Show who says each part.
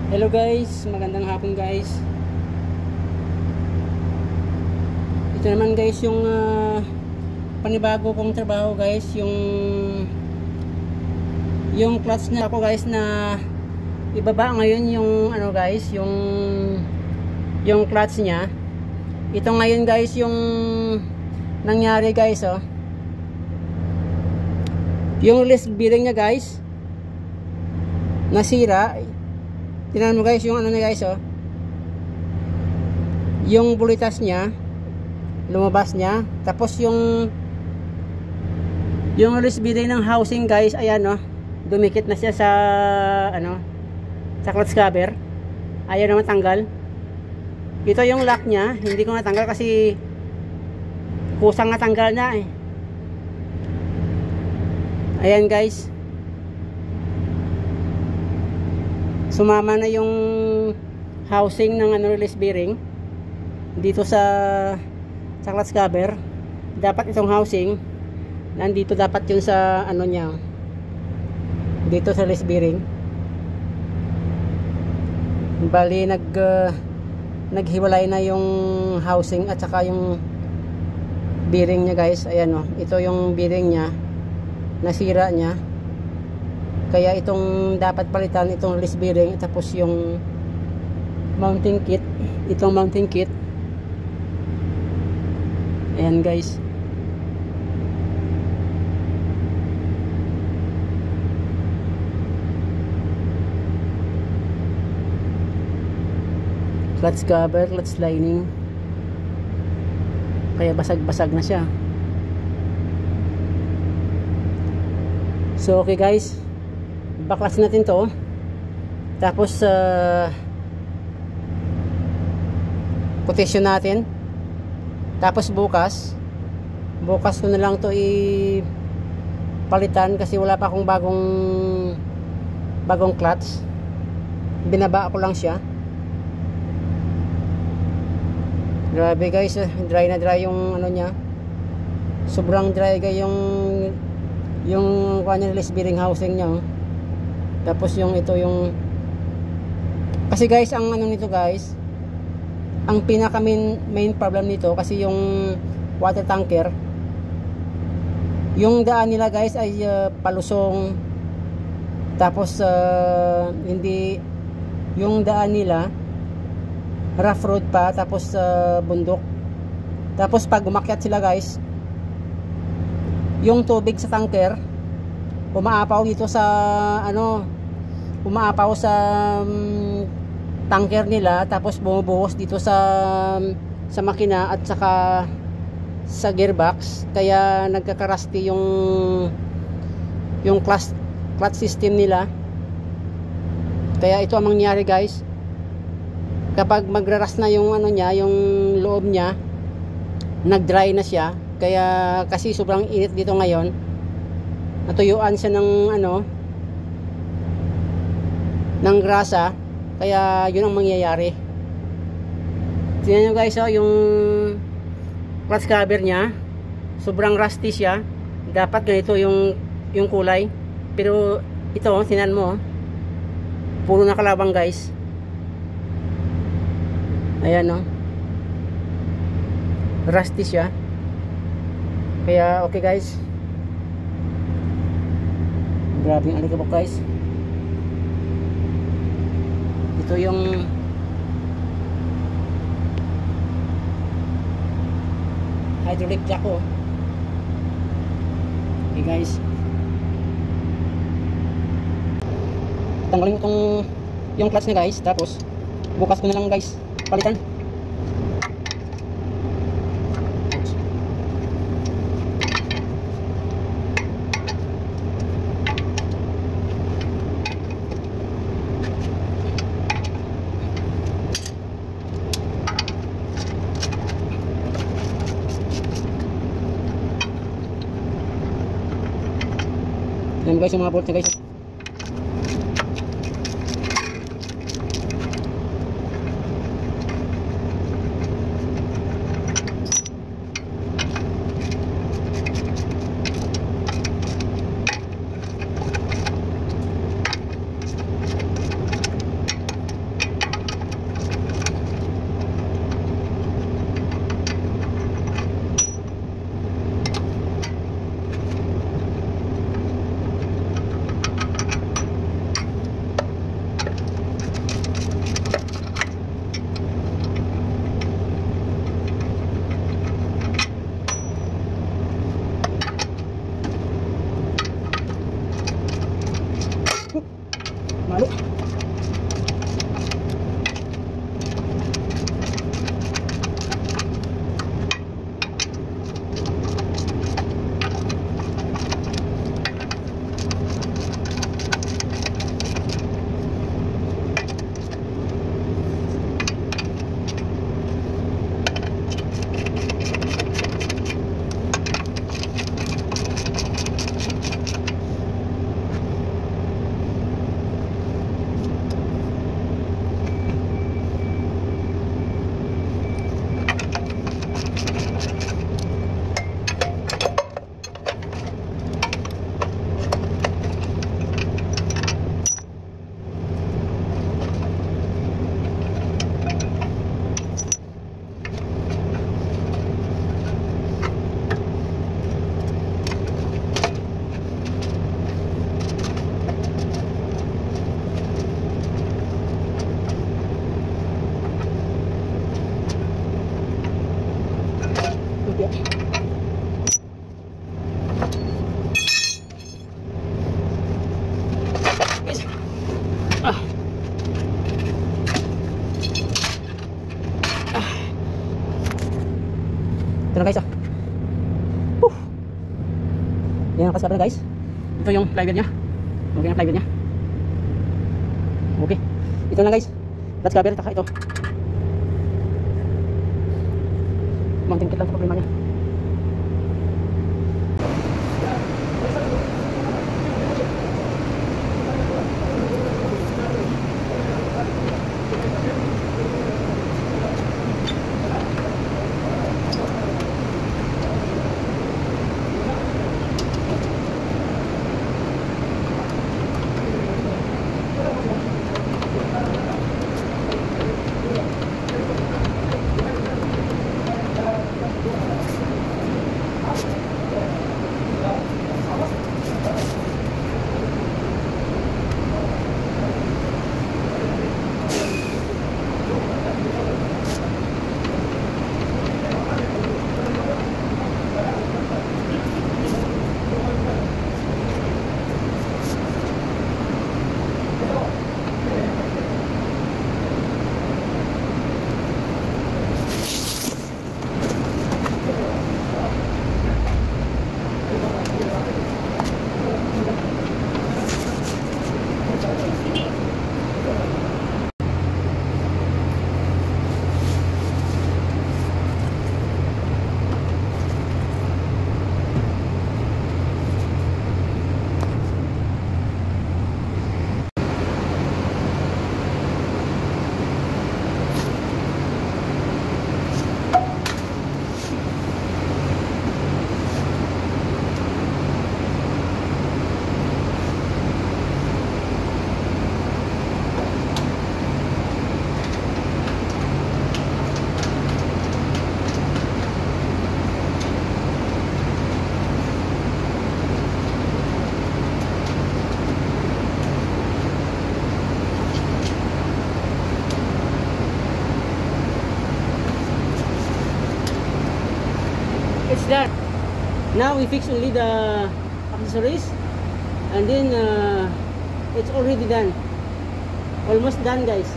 Speaker 1: Hello guys, magandang hapon guys. Ito naman guys yung panibago kong trabaho guys, yung clutch na ako guys na ibaba ngayon yung ano guys, yung clutch niya. Ito ngayon guys yung nangyari guys, oh. Yung release bearing niya guys nasira. Tingnan mo guys yung ano niya guys, oh. Yung bulitas niya lumabas niya. Tapos yung release bearing ng housing guys, ayan, oh. Dumikit na siya sa ano, sa clutch cover. Ayaw na matanggal. Ito yung lock niya, hindi ko natanggal kasi kusang natanggal na eh. Ayan guys, sumama na yung housing ng ano, release bearing dito sa clutch cover. Dapat itong housing nandito, dapat yun sa ano niya, dito sa release bearing. Bali naghiwalay na yung housing at saka yung bearing niya guys. Ayan, oh. Ito yung bearing niya, nasira niya. Kaya itong dapat palitan, itong release bearing, tapos yung mounting kit, itong mounting kit. Ayan guys. Clutch cover, clutch lining. Kaya basag-basag na siya. So okay guys, baklas natin to. Tapos quotation natin. Tapos bukas ko na lang to palitan kasi wala pa akong bagong clutch. Binaba ko lang siya. Grabe guys, dry na dry yung ano niya. Sobrang dry guys yung release bearing housing niya, oh. Tapos yung ito yung kasi guys, ang ano nito guys, ang pinaka main problem nito kasi yung water tanker, yung daan nila guys ay palusong. Tapos hindi, yung daan nila rough road pa, tapos bundok. Tapos pag umakyat sila guys, yung tubig sa tanker umaapaw dito sa ano, umaapaw sa tanker nila, tapos bumubuhos dito sa makina at saka sa gearbox. Kaya nagkakarasti yung clutch system nila. Kaya ito ang mangyari guys, kapag magraras na yung ano niya, yung loob niya, nag-dry na siya. Kaya kasi sobrang init dito ngayon, natuyuan siya ng ano, ng grasa. Kaya yun ang mangyayari. Tingnan nyo guys, oh, yung clutch cover nya sobrang rusty siya. Dapat ganito yung kulay, pero ito, tingnan mo, puro nakalabang guys. Ayan, oh, rusty siya. Kaya okay guys, grabe ang alikabok guys. Ito yung hydraulic jack ko. Okay guys, tanggalin ko yung clutch na guys. Tapos bukas ko na lang guys palitan. Yan guys yung mga bolt niya guys. Malo. Ito na guys, yan ang kasama na guys. Ito yung flywheel nya. Okay na flywheel nya. Okay. Ito na guys. Let's cover ito. Ito. Mounting kit lang problema nya. It's done. Now we fix only the accessories, and then it's already done. Almost done guys.